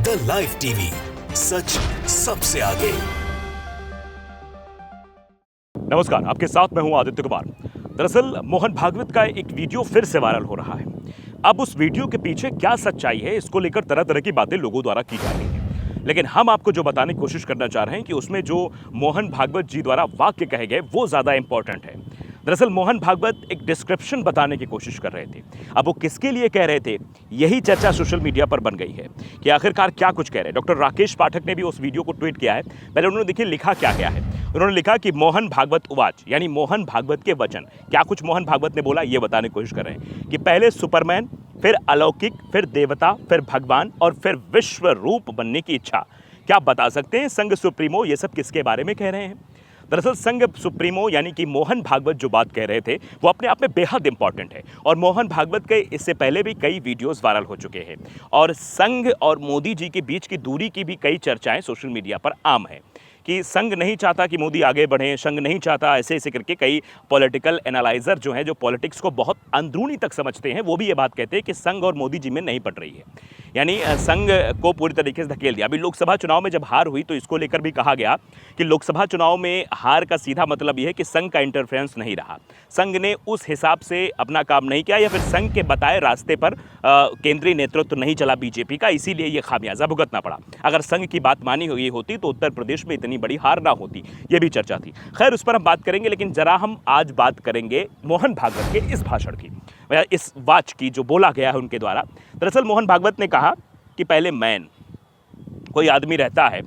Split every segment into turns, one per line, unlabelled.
The live TV, सच सबसे आगे।
नमस्कार, आपके साथ मैं हूं आदित्य कुमार। दरअसल मोहन भागवत का एक वीडियो फिर से वायरल हो रहा है। अब उस वीडियो के पीछे क्या सच्चाई है, इसको लेकर तरह तरह की बातें लोगों द्वारा की जा रही हैं। लेकिन हम आपको जो बताने की कोशिश करना चाह रहे हैं कि उसमें जो मोहन भागवत जी द्वारा वाक्य कहे गए वो ज़्यादा इंपॉर्टेंट है। दरअसल मोहन भागवत एक डिस्क्रिप्शन बताने की कोशिश कर रहे थे। अब वो किसके लिए कह रहे थे, यही चर्चा सोशल मीडिया पर बन गई है कि आखिरकार क्या कुछ कह रहे हैं। डॉक्टर राकेश पाठक ने भी उस वीडियो को ट्वीट किया है। पहले उन्होंने देखिए लिखा क्या क्या है। उन्होंने लिखा कि मोहन भागवत उवाच, यानी मोहन भागवत के वचन। क्या कुछ मोहन भागवत ने बोला ये बताने की कोशिश कर रहे हैं कि पहले सुपरमैन, फिर अलौकिक, फिर देवता, फिर भगवान और फिर विश्व रूप बनने की इच्छा। क्या बता सकते हैं संघ सुप्रीमो ये सब किसके बारे में कह रहे हैं? दरअसल संघ सुप्रीमो यानी कि मोहन भागवत जो बात कह रहे थे वो अपने आप में बेहद इंपॉर्टेंट है और मोहन भागवत के इससे पहले भी कई वीडियोस वायरल हो चुके हैं और संघ और मोदी जी के बीच की दूरी की भी कई चर्चाएं सोशल मीडिया पर आम है कि संघ नहीं चाहता कि मोदी आगे बढ़ें, संघ नहीं चाहता, ऐसे ऐसे करके कई पॉलिटिकल एनालाइजर जो हैं, जो पॉलिटिक्स को बहुत अंदरूनी तक समझते हैं, वो भी ये बात कहते हैं कि संघ और मोदी जी में नहीं पड़ रही है। यानी संघ को पूरी तरीके से धकेल दिया। अभी लोकसभा चुनाव में जब हार हुई तो इसको लेकर भी कहा गया कि लोकसभा चुनाव में हार का सीधा मतलब ये है कि संघ का इंटरफेरेंस नहीं रहा, संघ ने उस हिसाब से अपना काम नहीं किया या फिर संघ के बताए रास्ते पर केंद्रीय नेतृत्व नहीं चला बीजेपी का, इसीलिए ये खामियाजा भुगतना पड़ा। अगर संघ की बात मानी हुई होती तो उत्तर प्रदेश में इतनी बड़ी हार ना होती, ये भी चर्चा थी। खैर उस पर हम बात करेंगे, लेकिन जरा हम आज बात करेंगे मोहन भागवत के इस भाषण की, इस वाच की जो बोला गया है उनके द्वारा। दरअसल मोहन भागवत ने कहा कि पहले मैन, कोई आदमी रहता है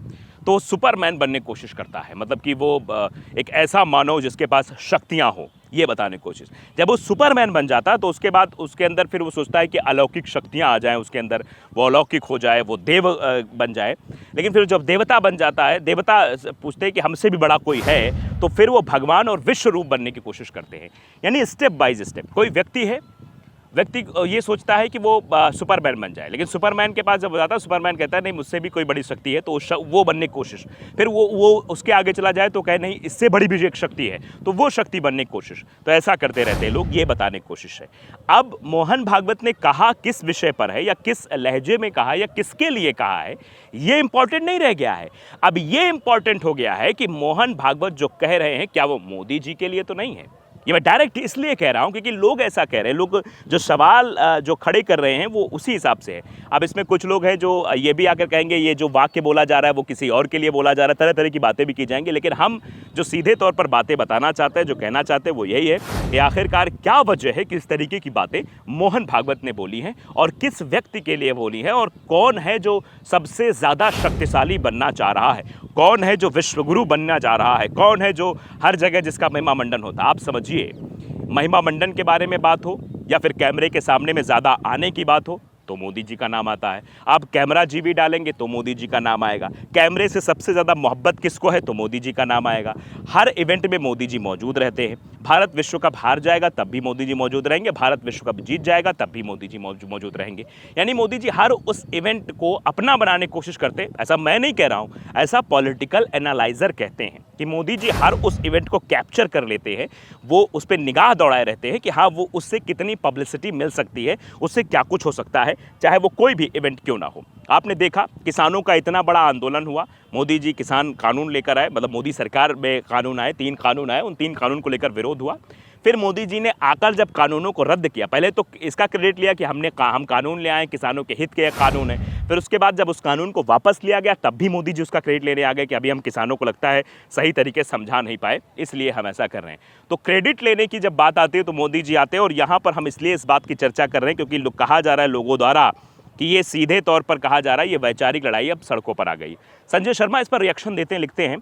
तो सुपरमैन बनने की कोशिश करता है, मतलब कि वो एक ऐसा मानव जिसके पास शक्तियां हो, ये बताने की कोशिश। जब वो सुपरमैन बन जाता है तो उसके बाद उसके अंदर फिर वो सोचता है कि अलौकिक शक्तियां आ जाएं उसके अंदर, वो अलौकिक हो जाए, वो देव बन जाए। लेकिन फिर जब देवता बन जाता है, देवता पूछते हैं कि हमसे भी बड़ा कोई है, तो फिर वो भगवान और विश्व रूप बनने की कोशिश करते हैं। यानी स्टेप बाय स्टेप कोई व्यक्ति है, व्यक्ति ये सोचता है कि वो सुपरमैन बन जाए, लेकिन सुपरमैन के पास जब जाता है, सुपरमैन कहता है नहीं मुझसे भी कोई बड़ी शक्ति है, तो वो बनने की कोशिश। फिर वो उसके आगे चला जाए तो कहे नहीं इससे बड़ी भी एक शक्ति है, तो वो शक्ति बनने की कोशिश। तो ऐसा करते रहते हैं लोग, ये बताने की कोशिश है। अब मोहन भागवत ने कहा किस विषय पर है या किस लहजे में कहा या किसके लिए कहा है, ये इंपॉर्टेंट नहीं रह गया है। अब ये इंपॉर्टेंट हो गया है कि मोहन भागवत जो कह रहे हैं क्या वो मोदी जी के लिए तो नहीं है। ये मैं डायरेक्ट इसलिए कह रहा हूँ क्योंकि लोग ऐसा कह रहे हैं, लोग जो सवाल जो खड़े कर रहे हैं वो उसी हिसाब से है। अब इसमें कुछ लोग हैं जो ये भी आकर कहेंगे ये जो वाक्य बोला जा रहा है वो किसी और के लिए बोला जा रहा है, तरह तरह की बातें भी की जाएंगी। लेकिन हम जो सीधे तौर पर बातें बताना चाहते हैं, जो कहना चाहते हैं वो यही है कि आखिरकार क्या वजह है कि इस तरीके की बातें मोहन भागवत ने बोली हैं और किस व्यक्ति के लिए बोली है और कौन है जो सबसे ज़्यादा शक्तिशाली बनना चाह रहा है, कौन है जो विश्वगुरु बनना चाह रहा है, कौन है जो हर जगह जिसका महिमा मंडन होता है। आप समझिए, महिमा मंडन के बारे में बात हो या फिर कैमरे के सामने में ज़्यादा आने की बात हो तो मोदी जी का नाम आता है। आप कैमरा जी भी डालेंगे तो मोदी जी का नाम आएगा। कैमरे से सबसे ज़्यादा मोहब्बत किसको है तो मोदी जी का नाम आएगा। हर इवेंट में मोदी जी मौजूद रहते हैं। भारत विश्व कप हार जाएगा तब भी मोदी जी मौजूद रहेंगे, भारत विश्व कप जीत जाएगा तब भी मोदी जी मौजूद रहेंगे। यानी मोदी जी हर उस इवेंट को अपना बनाने की कोशिश करते हैं। ऐसा मैं नहीं कह रहा हूँ, ऐसा पॉलिटिकल एनालाइजर कहते हैं कि मोदी जी हर उस इवेंट को कैप्चर कर लेते हैं, वो उस पर निगाह दौड़ाए रहते हैं कि हाँ वो उससे कितनी पब्लिसिटी मिल सकती है, उससे क्या कुछ हो सकता है, चाहे वो कोई भी इवेंट क्यों ना हो। आपने देखा किसानों का इतना बड़ा आंदोलन हुआ, मोदी जी किसान कानून लेकर आए, मतलब मोदी सरकार में कानून आए, 3 कानून आए, उन 3 कानून को लेकर विरोध हुआ। फिर मोदी जी ने आकर जब कानूनों को रद्द किया, पहले तो इसका क्रेडिट लिया कि हम कानून ले आए, किसानों के हित के कानून है। फिर उसके बाद जब उस कानून को वापस लिया गया तब भी मोदी जी उसका क्रेडिट लेने आ गए कि अभी हम किसानों को लगता है सही तरीके से समझा नहीं पाए, इसलिए हम ऐसा कर रहे हैं। तो क्रेडिट लेने की जब बात आती है तो मोदी जी आते हैं और यहाँ पर हम इसलिए इस बात की चर्चा कर रहे हैं क्योंकि कहा जा रहा है लोगों द्वारा कि ये सीधे तौर पर कहा जा रहा है ये वैचारिक लड़ाई अब सड़कों पर आ गई। संजय शर्मा इस पर रिएक्शन देते हैं, लिखते हैं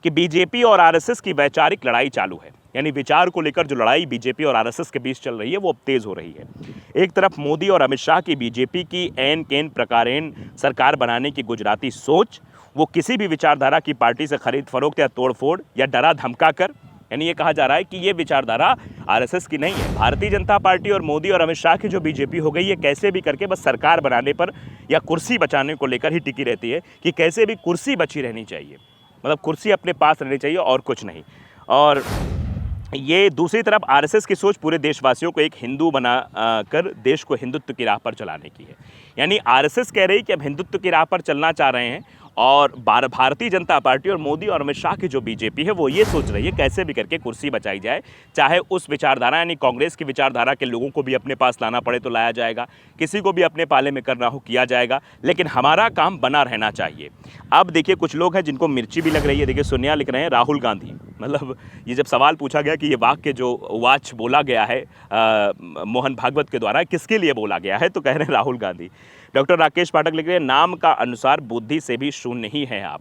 कि बीजेपी और आरएसएस की वैचारिक लड़ाई चालू है। यानी विचार को लेकर जो लड़ाई बीजेपी और आरएसएस के बीच चल रही है वो अब तेज हो रही है। एक तरफ मोदी और अमित शाह की बीजेपी की एन केन प्रकारेण सरकार बनाने की गुजराती सोच, वो किसी भी विचारधारा की पार्टी से खरीद फरोख्त या तोड़फोड़ या डरा धमका कर, यानी ये कहा जा रहा है कि ये विचारधारा आरएसएस की नहीं है। भारतीय जनता पार्टी और मोदी और अमित शाह की जो बीजेपी हो गई है कैसे भी करके बस सरकार बनाने पर या कुर्सी बचाने को लेकर ही टिकी रहती है कि कैसे भी कुर्सी बची रहनी चाहिए, मतलब कुर्सी अपने पास रहनी चाहिए और कुछ नहीं। और ये दूसरी तरफ आरएसएस की सोच पूरे देशवासियों को एक हिंदू बना कर देश को हिंदुत्व की राह पर चलाने की है। यानी आरएसएस कह रही है कि हम हिंदुत्व की राह पर चलना चाह रहे हैं और भारतीय जनता पार्टी और मोदी और अमित शाह की जो बीजेपी है वो ये सोच रही है कैसे भी करके कुर्सी बचाई जाए, चाहे उस विचारधारा यानी कांग्रेस की विचारधारा के लोगों को भी अपने पास लाना पड़े तो लाया जाएगा, किसी को भी अपने पाले में करना हो किया जाएगा, लेकिन हमारा काम बना रहना चाहिए। अब देखिए कुछ लोग हैं जिनको मिर्ची भी लग रही है। देखिए सोनिया लिख रहे हैं राहुल गांधी, मतलब ये जब सवाल पूछा गया कि ये वाक्य जो वाच बोला गया है मोहन भागवत के द्वारा किसके लिए बोला गया है, तो कह रहे हैं राहुल गांधी। डॉक्टर राकेश पाठक लिख रहे हैं नाम का अनुसार बुद्धि से भी शून्य ही हैं आप,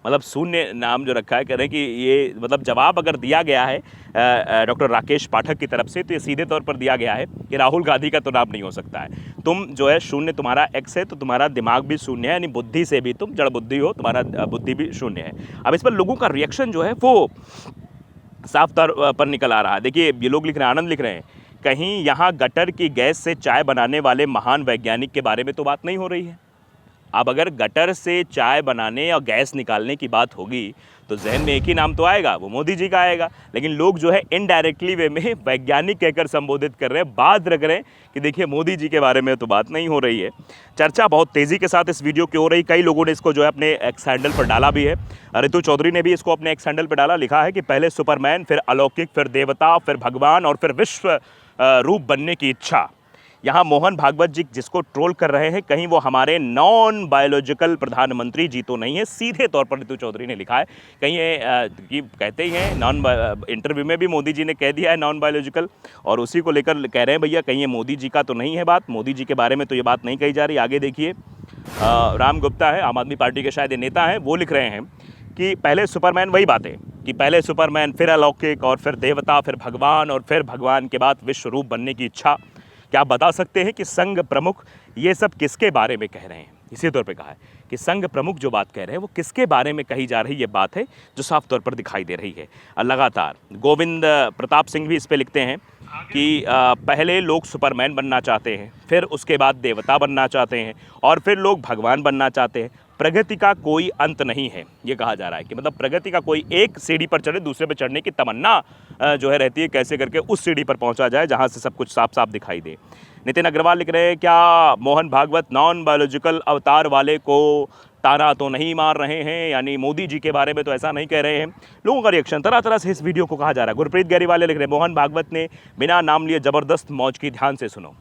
मतलब शून्य नाम जो रखा है, कह रहे हैं कि ये मतलब जवाब अगर दिया गया है डॉक्टर राकेश पाठक की तरफ से तो ये सीधे तौर पर दिया गया है कि राहुल गांधी का तो नाम नहीं हो सकता है। तुम जो है शून्य, तुम्हारा एक्स है तो तुम्हारा दिमाग भी शून्य है, यानी बुद्धि से भी तुम जड़ बुद्धि हो, तुम्हारा बुद्धि भी शून्य है। अब इस पर लोगों का रिएक्शन जो है वो साफ तौर पर निकल आ रहा है। देखिए ये लोग लिख रहे हैं, आनंद लिख रहे हैं, कहीं यहाँ गटर की गैस से चाय बनाने वाले महान वैज्ञानिक के बारे में तो बात नहीं हो रही है। अब अगर गटर से चाय बनाने और गैस निकालने की बात होगी तो जहन में एक ही नाम तो आएगा, वो मोदी जी का आएगा। लेकिन लोग जो है इनडायरेक्टली वे में वैज्ञानिक कहकर संबोधित कर रहे हैं, बात रख रहे हैं कि देखिए मोदी जी के बारे में तो बात नहीं हो रही है। चर्चा बहुत तेज़ी के साथ इस वीडियो की हो रही, कई लोगों ने इसको जो है अपने एक्स हैंडल पर डाला भी है। ऋतु चौधरी ने भी इसको अपने एक्स हैंडल पर डाला, लिखा है कि पहले सुपरमैन, फिर अलौकिक, फिर देवता, फिर भगवान और फिर विश्व रूप बनने की इच्छा। यहाँ मोहन भागवत जी जिसको ट्रोल कर रहे हैं, कहीं वो हमारे नॉन बायोलॉजिकल प्रधानमंत्री जी तो नहीं है, सीधे तौर पर ऋतु चौधरी ने लिखा है। कहीं ये कि कहते ही हैं नॉन, इंटरव्यू में भी मोदी जी ने कह दिया है नॉन बायोलॉजिकल, और उसी को लेकर कह रहे हैं भैया कहीं ये मोदी जी का तो नहीं है बात, मोदी जी के बारे में तो ये बात नहीं कही जा रही। आगे देखिए राम गुप्ता है, आम आदमी पार्टी के शायद नेता हैं, वो लिख रहे हैं कि पहले सुपरमैन, वही बातें कि पहले सुपरमैन, फिर अलौकिक और फिर देवता, फिर भगवान और फिर भगवान के बाद विश्व रूप बनने की इच्छा। क्या आप बता सकते हैं कि संघ प्रमुख ये सब किसके बारे में कह रहे हैं? इसी तौर पे कहा है कि संघ प्रमुख जो बात कह रहे हैं वो किसके बारे में कही जा रही ये बात है जो साफ तौर पर दिखाई दे रही है लगातार। गोविंद प्रताप सिंह भी इस पे लिखते हैं कि पहले लोग सुपरमैन बनना चाहते हैं, फिर उसके बाद देवता बनना चाहते हैं और फिर लोग भगवान बनना चाहते हैं। प्रगति का कोई अंत नहीं है, ये कहा जा रहा है कि मतलब प्रगति का कोई एक सीढ़ी पर चढ़े दूसरे पर चढ़ने की तमन्ना जो है रहती है, कैसे करके उस सीढ़ी पर पहुंचा जाए जहां से सब कुछ साफ साफ दिखाई दे। नितिन अग्रवाल लिख रहे हैं क्या मोहन भागवत नॉन बायोलॉजिकल अवतार वाले को ताना तो नहीं मार रहे हैं, यानी मोदी जी के बारे में तो ऐसा नहीं कह रहे हैं। लोगों का रिएक्शन तरह तरह से इस वीडियो को कहा जा रहा है। गुरप्रीत गैरी वाले लिख रहे हैं मोहन भागवत ने बिना नाम लिए ज़बरदस्त मौज की, ध्यान से सुनो।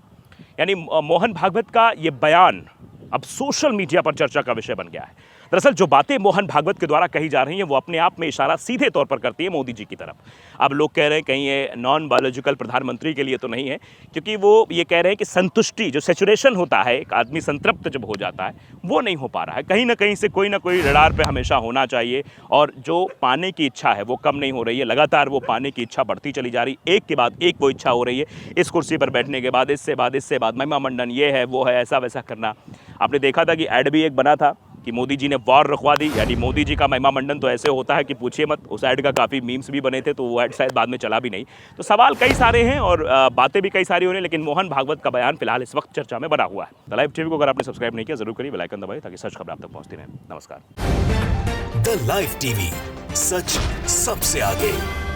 यानी मोहन भागवत का ये बयान अब सोशल मीडिया पर चर्चा का विषय बन गया है। दरअसल जो बातें मोहन भागवत के द्वारा कही जा रही हैं वो अपने आप में इशारा सीधे तौर पर करती है मोदी जी की तरफ। अब लोग कह रहे हैं कहीं ये नॉन बायोलॉजिकल प्रधानमंत्री के लिए तो नहीं है, क्योंकि वो ये कह रहे हैं कि संतुष्टि जो सैचुरेशन होता है, एक आदमी संतृप्त जब हो जाता है वो नहीं हो पा रहा है। कहीं ना कहीं से कोई ना कोई रडार पे हमेशा होना चाहिए, और जो पाने की इच्छा है वो कम नहीं हो रही है, लगातार वो पाने की इच्छा बढ़ती चली जा रही है। एक के बाद एक वो इच्छा हो रही है, इस कुर्सी पर बैठने के बाद, इससे बाद महिमा मंडन, ये है वो है, ऐसा वैसा करना। आपने देखा था कि ऐड भी एक बना था कि मोदी जी ने वॉर रुकवा दी, यानी मोदी जी का महिमा मंडन तो ऐसे होता है कि पूछिए मत। उस ऐड का काफ़ी मीम्स भी बने थे, तो वो ऐड शायद बाद में चला भी नहीं। तो सवाल कई सारे हैं और बातें भी कई सारी हो रही हैं, लेकिन मोहन भागवत का बयान फिलहाल इस वक्त चर्चा में बना हुआ है। द लाइव टीवी को अगर आपने सब्सक्राइब नहीं किया जरूर करिए, बेल आइकन दबाइए ताकि सच खबर आप तक पहुंचती रहे। नमस्कार।
द लाइव टीवी, सच सबसे आगे।